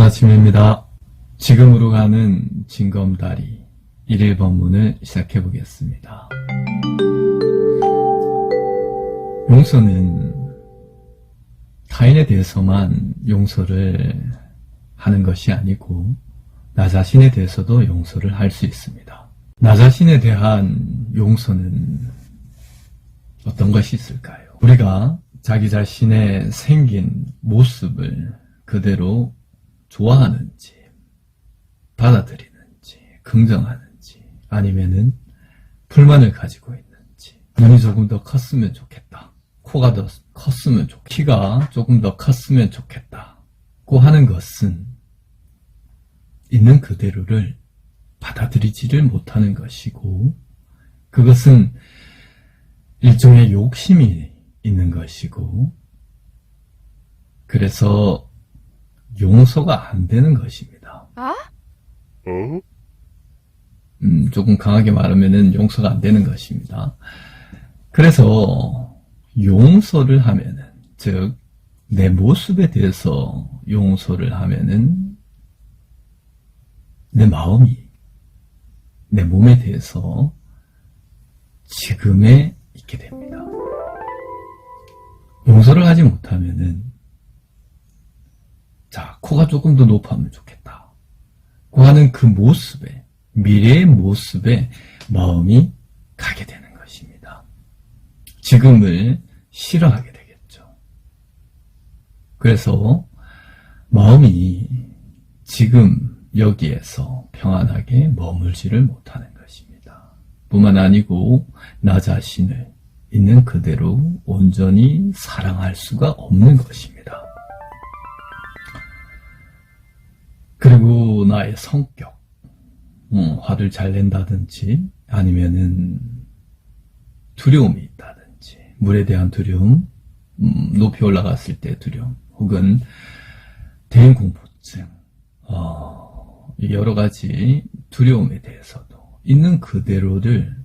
좋은 아침입니다. 지금으로 가는 징검다리 1일 법문을 시작해 보겠습니다. 용서는 타인에 대해서만 용서를 하는 것이 아니고 나 자신에 대해서도 용서를 할 수 있습니다. 나 자신에 대한 용서는 어떤 것이 있을까요? 우리가 자기 자신의 생긴 모습을 그대로 좋아하는지, 받아들이는지, 긍정하는지, 아니면은 불만을 가지고 있는지. 눈이 조금 더 컸으면 좋겠다. 코가 더 컸으면 좋겠다. 키가 조금 더 컸으면 좋겠다고 하는 것은 있는 그대로를 받아들이지를 못하는 것이고, 그것은 일종의 욕심이 있는 것이고, 그래서 용서가 안 되는 것입니다. 조금 강하게 말하면은 용서가 안 되는 것입니다. 그래서 용서를 하면은, 즉 내 모습에 대해서 용서를 하면은 내 마음이 내 몸에 대해서 지금에 있게 됩니다. 용서를 하지 못하면은, 자, 코가 조금 더 높아면 좋겠다 고 하는 그 모습에, 미래의 모습에 마음이 가게 되는 것입니다. 지금을 싫어하게 되겠죠. 그래서 마음이 지금 여기에서 평안하게 머물지를 못하는 것입니다. 뿐만 아니고 나 자신을 있는 그대로 온전히 사랑할 수가 없는 것입니다. 그리고 나의 성격, 화를 잘 낸다든지, 아니면은 두려움이 있다든지, 물에 대한 두려움, 높이 올라갔을 때 두려움, 혹은 대인공포증, 여러 가지 두려움에 대해서도 있는 그대로를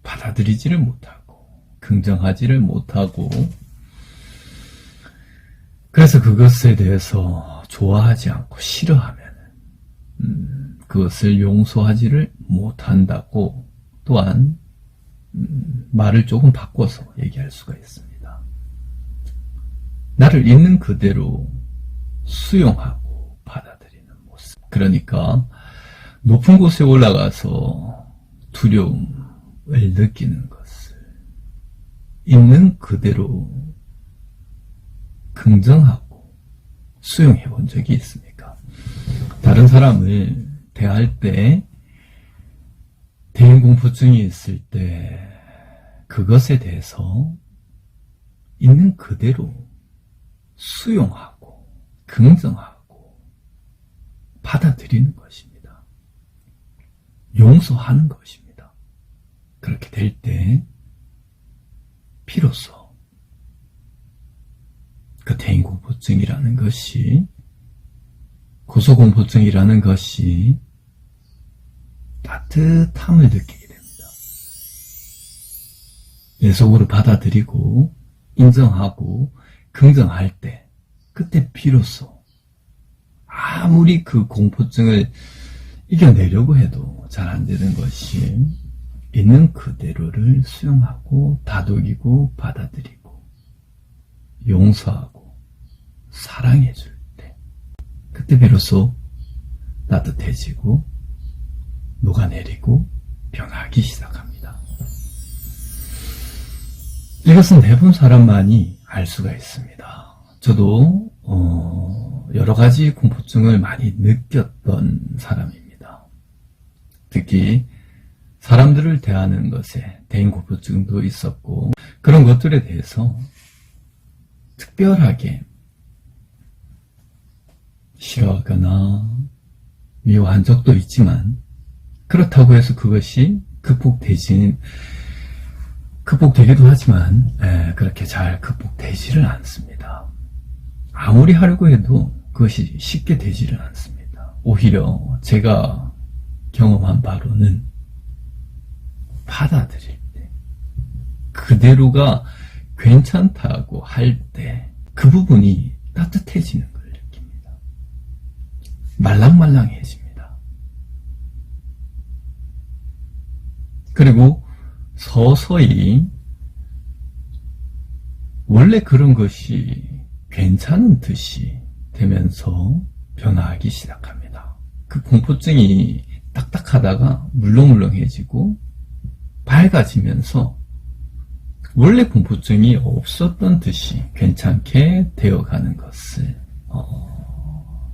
받아들이지를 못하고, 긍정하지를 못하고, 그래서 그것에 대해서 좋아하지 않고 싫어하면 그것을 용서하지를 못한다고 또한 말을 조금 바꿔서 얘기할 수가 있습니다. 나를 있는 그대로 수용하고 받아들이는 모습. 그러니까 높은 곳에 올라가서 두려움을 느끼는 것을 있는 그대로 긍정하고 수용해 본 적이 있습니까? 다른 사람을 대할 때 대인공포증이 있을 때 그것에 대해서 있는 그대로 수용하고 긍정하고 받아들이는 것입니다. 용서하는 것입니다. 그렇게 될 때 비로소 그 대인공포증이라는 것이, 고소공포증이라는 것이 따뜻함을 느끼게 됩니다. 내 속으로 받아들이고 인정하고 긍정할 때, 그때 비로소 아무리 그 공포증을 이겨내려고 해도 잘 안 되는 것이 있는 그대로를 수용하고 다독이고 받아들이고 용서하고 사랑해 줄 때, 그때 비로소 따뜻해지고 녹아내리고 변하기 시작합니다. 이것은 대부분 사람만이 알 수가 있습니다. 저도 여러 가지 공포증을 많이 느꼈던 사람입니다. 특히 사람들을 대하는 것에 대인공포증도 있었고, 그런 것들에 대해서 특별하게 싫어하거나 미워한 적도 있지만, 그렇다고 해서 그것이 극복되기도 하지만 그렇게 잘 극복되지를 않습니다. 아무리 하려고 해도 그것이 쉽게 되지를 않습니다. 오히려 제가 경험한 바로는 받아들일 때, 그대로가 괜찮다고 할 때 그 부분이 따뜻해지는 걸 느낍니다. 말랑말랑해집니다. 그리고 서서히 원래 그런 것이 괜찮은 듯이 되면서 변화하기 시작합니다. 그 공포증이 딱딱하다가 물렁물렁해지고 밝아지면서 원래 공포증이 없었던 듯이 괜찮게 되어가는 것을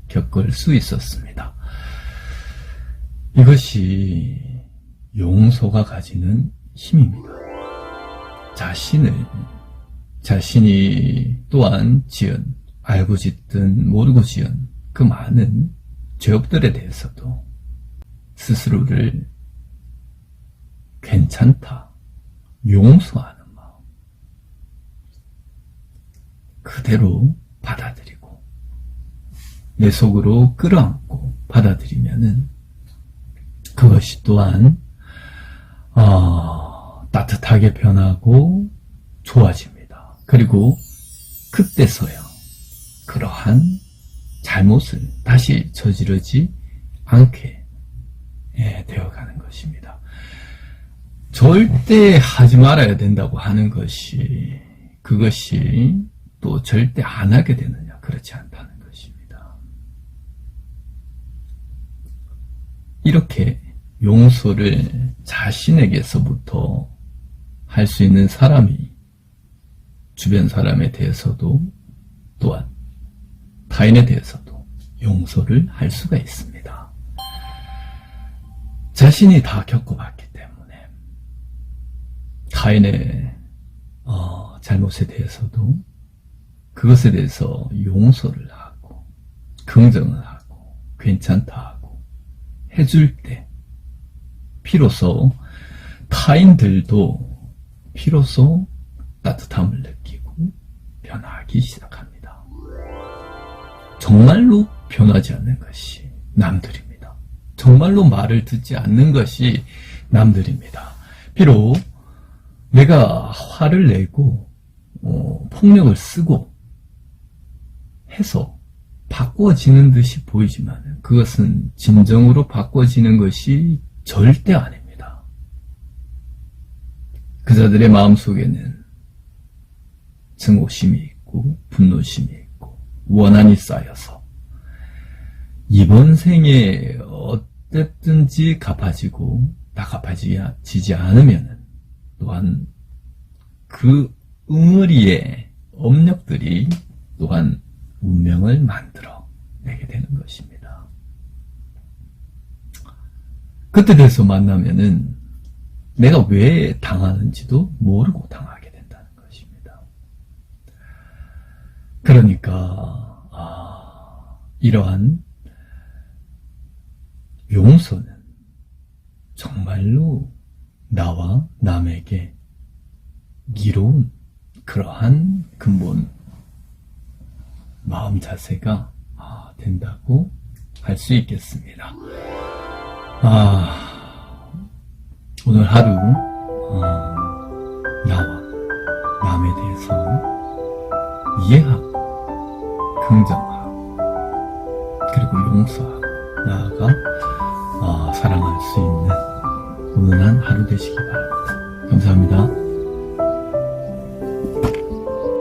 겪을 수 있었습니다. 이것이 용서가 가지는 힘입니다. 자신이 또한 지은, 알고 짓든 모르고 지은 그 많은 죄업들에 대해서도 스스로를 괜찮다, 용서하는 마음 그대로 받아들이고 내 속으로 끌어안고 받아들이면은 그것이 또한 따뜻하게 변하고 좋아집니다. 그리고 그때서야 그러한 잘못을 다시 저지르지 않게 되어가는 것입니다. 절대 하지 말아야 된다고 하는 것이 그것이 또 절대 안 하게 되느냐, 그렇지 않다는 것입니다. 이렇게 용서를 자신에게서부터 할 수 있는 사람이 주변 사람에 대해서도 또한 타인에 대해서도 용서를 할 수가 있습니다. 자신이 다 겪어봤기 때문에 타인의 잘못에 대해서도 그것에 대해서 용서를 하고 긍정을 하고 괜찮다 하고 해줄 때 비로소 타인들도 비로소 따뜻함을 느끼고 변하기 시작합니다. 정말로 변하지 않는 것이 남들입니다. 정말로 말을 듣지 않는 것이 남들입니다. 비록 내가 화를 내고 폭력을 쓰고 해서 바꿔지는 듯이 보이지만 그것은 진정으로 바꿔지는 것이 절대 아닙니다. 그자들의 마음속에는 증오심이 있고 분노심이 있고 원한이 쌓여서 이번 생에 어땠든지 갚아지고 다 갚아지지 않으면 또한 그 응어리의 업력들이 또한 운명을 만들어 내게 되는 것입니다. 그때 돼서 만나면은 내가 왜 당하는지도 모르고 당하게 된다는 것입니다. 그러니까 이러한 용서는 정말로 나와 남에게 이로운 그러한 근본 마음 자세가 된다고 할 수 있겠습니다. 오늘 하루 나와 남에 대해서 이해하고 긍정하고 그리고 용서하고 나아가 사랑할 수 있는 훈훈한 하루 되시기 바랍니다. 감사합니다.